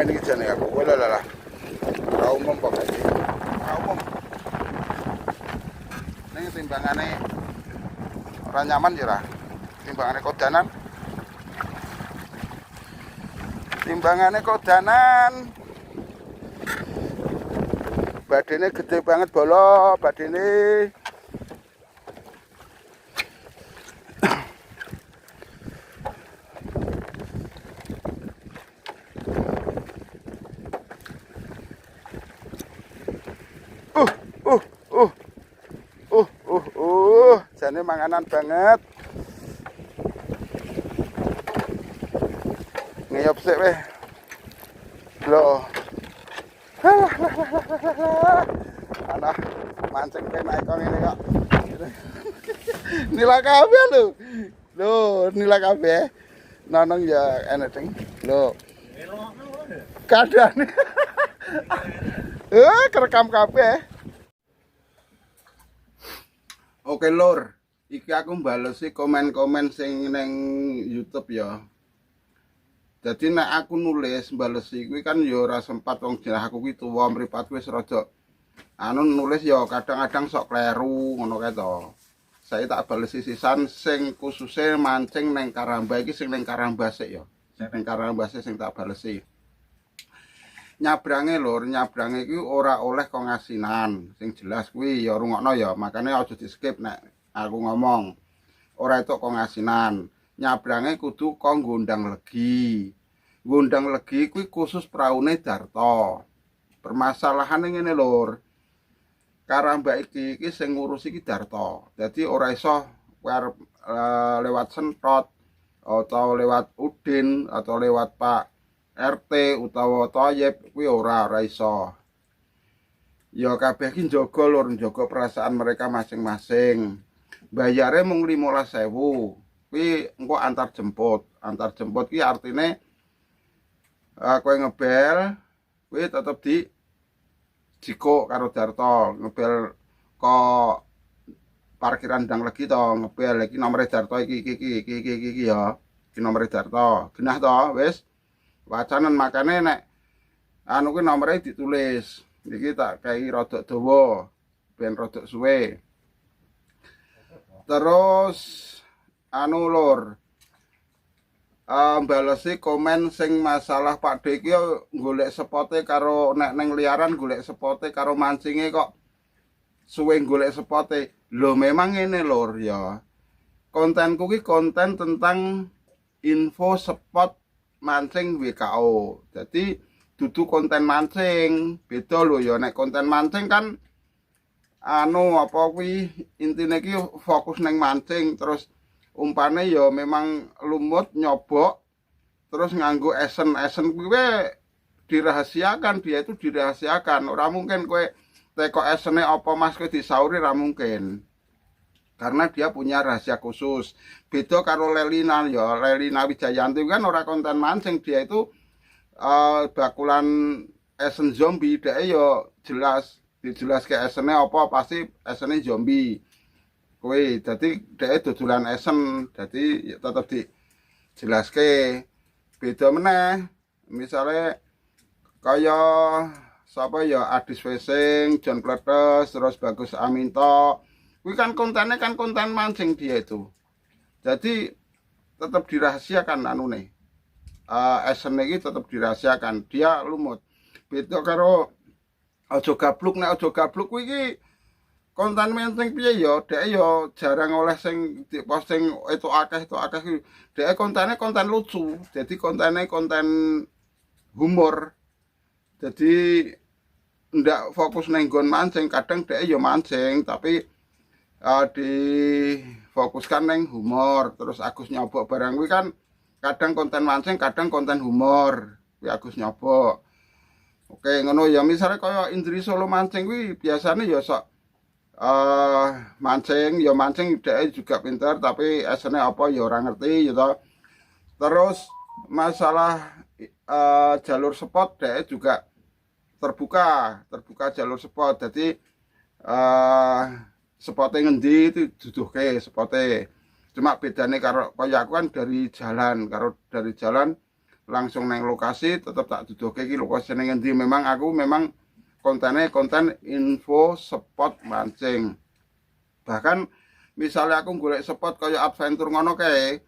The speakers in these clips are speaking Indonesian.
ini jane aku. Walah. Ora umum pokoke. Ora umum. Ning timbangane ora nyaman ya ora. Timbangane kodanan. Timbangane kodanan. Badene gede banget bolo, badene. Jane manganan banget. Ngeyop sik weh. Loh. Alah, mancing penak kok ngene kok. Nila kabeh lho. Loh, nila kabeh. Nonong ya enek ding. Loh. Kadane. Kerekam kabeh. Oke lur, iki aku mbalesi komen-komen sing ning YouTube ya. Jadi nek aku nulis mbalesi kuwi kan ya ora sempat wong jenah aku kuwi tuwa mripatku wis rada nulis ya kadang-kadang sok kleru ngono kae to. Saya tak balesi sisan sing kususe mancing ning Karamba iki sing ning Karamba sik ya. Sing ning Karamba sik sing tak balesi. Nyabrange lur, nyabrange iki ora oleh kok ngasinan. Sing jelas kuwi ya rungokno ya, makane aja di-skip nek aku ngomong. Ora itu kok ngasinan. Nyabrange kudu kok ngundang legi. Ngundang legi kuwi khusus praune Darto. Permasalahane ngene lur. Karamba iki sing ngurus iki Darto. Dadi ora iso lewat Sentot atau lewat Udin atau lewat Pak RT utawa Toyib kuwi ora iso. Ya kabeh ki njaga lur, njaga perasaan mereka masing-masing. Bayare mung 15.000. Kuwi engko antar jemput. Antar jemput ki artine kowe ngebel kuwi tetep di jiko karo Darto, ngebel kok parkiran Dang Legi to, ngebel iki nomere Darto iki ya. Iki nomere Darto. Genah to, wis. Wacanan makane nek anu kuwi nomere ditulis. Iki tak kei rada dawa ben rada suwe. Terus anu lur. Balesi komen sing masalah Pak D iki golek spote karo nek ning liaran golek spote karo mancinge kok suwe golek spote. Lho memang ngene lur ya. Kontenku ki konten tentang info spot mancing WKO. Jadi dudu konten mancing, beda lho ya nek konten mancing kan apa kuwi intine ki fokus ning mancing terus umpane ya memang lumut nyobok terus nganggo esen kuwi dirahasiakan, dia itu dirahasiakan. Ora mungkin kowe teko esene apa Mas kowe disauri ora mungkin. Karena dia punya rahasia khusus. Beda karo Lelina ya, Lelina Wijayanti kan ora konten mancing, dia itu bakulan esen zombie, dhek ya jelas dijelaske esene apa pasti esene zombie. Kuwi dadi dhek dodolan esen, dadi tetep dijelaske. Beda meneh misale kaya sapa ya Adis Fishing, John Pletes, terus Bagus Aminto. Kuwi kan kontennya kan konten mancing dia itu. Jadi tetap dirahasiakan anune. Esen iki tetap dirahasiakan. Dia lumut. Beda karo Aja Gabluk, nek Aja Gabluk kuwi iki konten mancing piye ya, dhek ya jarang oleh sing diposting itu akeh kuwi. Dhek kontene konten lucu. Jadi kontene konten humor. Jadi ndak fokus nang nggon mancing, kadang dhek ya mancing tapi difokuskan neng humor. Terus Agus Nyobok barang kuwi kan kadang konten mancing, kadang konten humor. Kuwi Agus Nyobok. Oke, ngono ya misalnya kaya Indri Solo mancing kuwi biasanya ya sok mancing dhek juga pinter tapi esene apa ya ora ngerti gitu. Terus masalah jalur spot dhek juga terbuka jalur spot. Jadi spote ngendi itu duduhke spote. Cuma bedane karo kaya aku kan dari jalan, langsung neng lokasi, tetep tak duduhke iki lokasi ning endi. Memang aku memang kontennya konten info spot mancing. Bahkan misalnya aku golek spot kaya adventure ngono kae,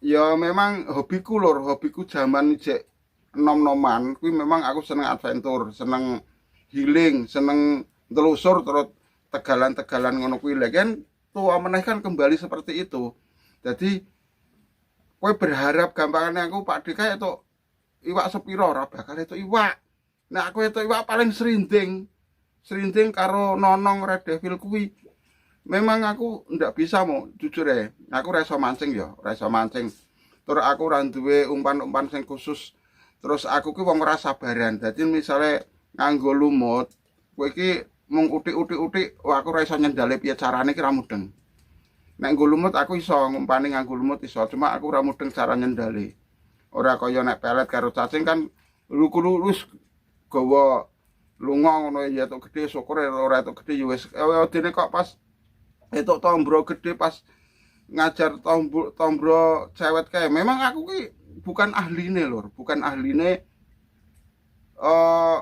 ya memang hobiku lur, hobiku zaman jek nom-noman kuwi memang aku seneng adventure, seneng healing, seneng telusur terus tegalan-tegalan ngono kuwi lha kan tua meneh kan kembali seperti itu. Jadi kowe berharap gampangane aku Pak Dika itu iwak sepiro ora bakal itu iwak. Nek aku itu iwak paling serinding. Serinding karo nonong red devil kuwi. Memang aku ndak bisa mau jujur ya. Aku ora iso mancing ya, ora iso mancing. Terus aku ora duwe umpan-umpan sing khusus. Terus aku ki wong ora sabaran. Dadi misale nganggo lumut, kowe iki mung utik-utik-utik, wah aku ora iso nyendale piye carane ki ra mudeng. Nek nggo lumut aku iso ngumpani nganggo lumut iso, cuma aku ora mudeng cara nyendale. Ora kaya nek pelet karo cacing kan lurus gawa lunga ngono ya tok gedhe syukur ora tok gedhe ya wis dene kok pas etuk tombro gede pas ngajar tombro cewek kayak memang aku ki bukan ahline lur, bukan ahline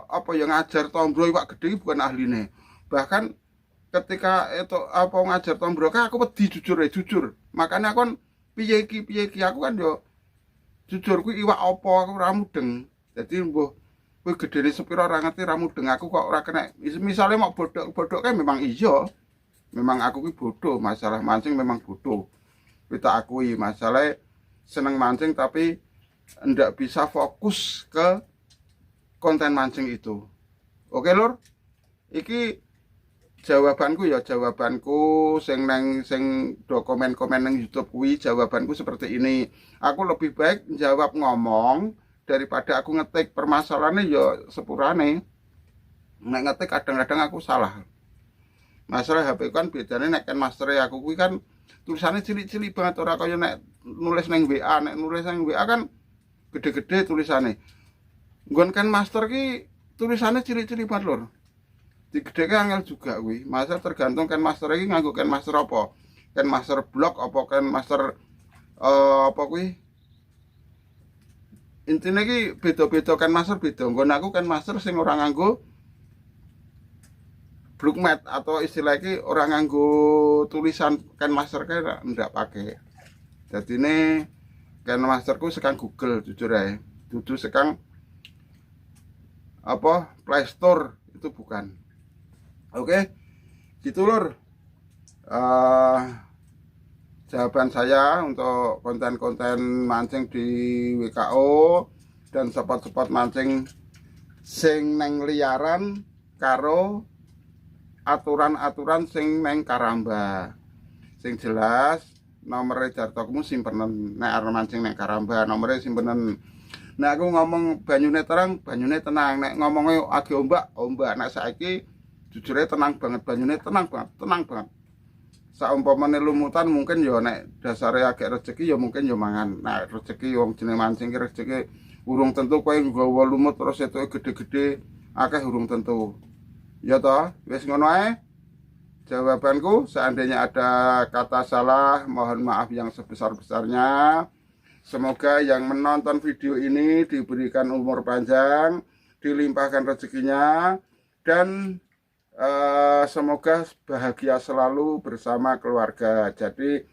apa ya ngajar tombro iwak gede bukan ahline. Bahkan ketika itu apa ngajar tombro kae aku wedi jujur. Makanya aku kan piye iki aku kan yo jujur kuwi iwak apa aku ora mudeng. Dadi mbuh kuwi gedene sepira ora ngerti ra mudeng aku kok ora kena misale mau bodhok kae memang iya. Memang aku ki bodoh, masalah mancing memang bodoh. Kita akui masalah seneng mancing tapi ndak bisa fokus ke konten mancing itu. Oke lur, iki jawabanku ya jawabanku sing do komen-komen nang YouTube kuwi jawabanku seperti ini. Aku lebih baik jawab ngomong daripada aku ngetik permasalahannya ya sepurane. Nek ngetik kadang-kadang aku salah. Masalah HP kan bedane nek kan master aku kuwi kan tulisannya cilik-cilik banget ora kaya nek nulis nang WA, nek nulis nang WA kan gede-gede tulisannya. Nggon kan master ki tulisannya cilik-cilik banget lur. Digedeke angel juga kuwi. Masa tergantung kan master iki nganggo kan master apa? Kan master blok apa kan master apa kuwi? Intine ki beda-beda kan master beda. Nggon aku kan master sing ora nganggo Blockmat atau istilahnya orang nganggo tulisan kan master kayak ndak pakai. Jadi ini kan masterku sekarang Google jujur ya, dudu sekarang apa Play Store itu bukan. Oke, gitu lur. Jawaban saya untuk konten-konten mancing di WKO dan spot-spot mancing sing neng liaran karo aturan-aturan sing neng Karamba. Sing jelas nomor jartokmu simpenen nek arep mancing neng Karamba, nomere simpenen. Nek aku ngomong banyune terang, banyune tenang. Nek ngomongnya age ombak, nek saiki jujure tenang banget, banyune tenang banget. Saumpamane lumutan mungkin ya nek dasare agak rezeki ya mungkin ya mangan. Nek rezeki wong jeneng mancing ki rezeki urung tentu kowe nggawa lumut terus etuke gede-gede akeh urung tentu. Ya toh, wis ngono ae. Jawabanku, seandainya ada kata salah, mohon maaf yang sebesar-besarnya. Semoga yang menonton video ini diberikan umur panjang, dilimpahkan rezekinya, dan semoga bahagia selalu bersama keluarga. Jadi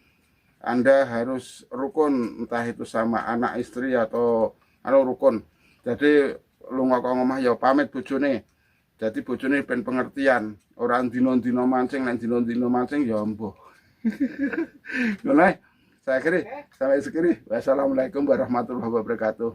Anda harus rukun, entah itu sama anak istri atau rukun. Jadi lu ngomong ya pamit bojone. Jadi bojone ben pengertian, orang dino-dino mancing, nek dino-dino mancing ya mbuh. Ngono ae. Saya akhiri, sampai sekiri. Wassalamualaikum warahmatullahi wabarakatuh.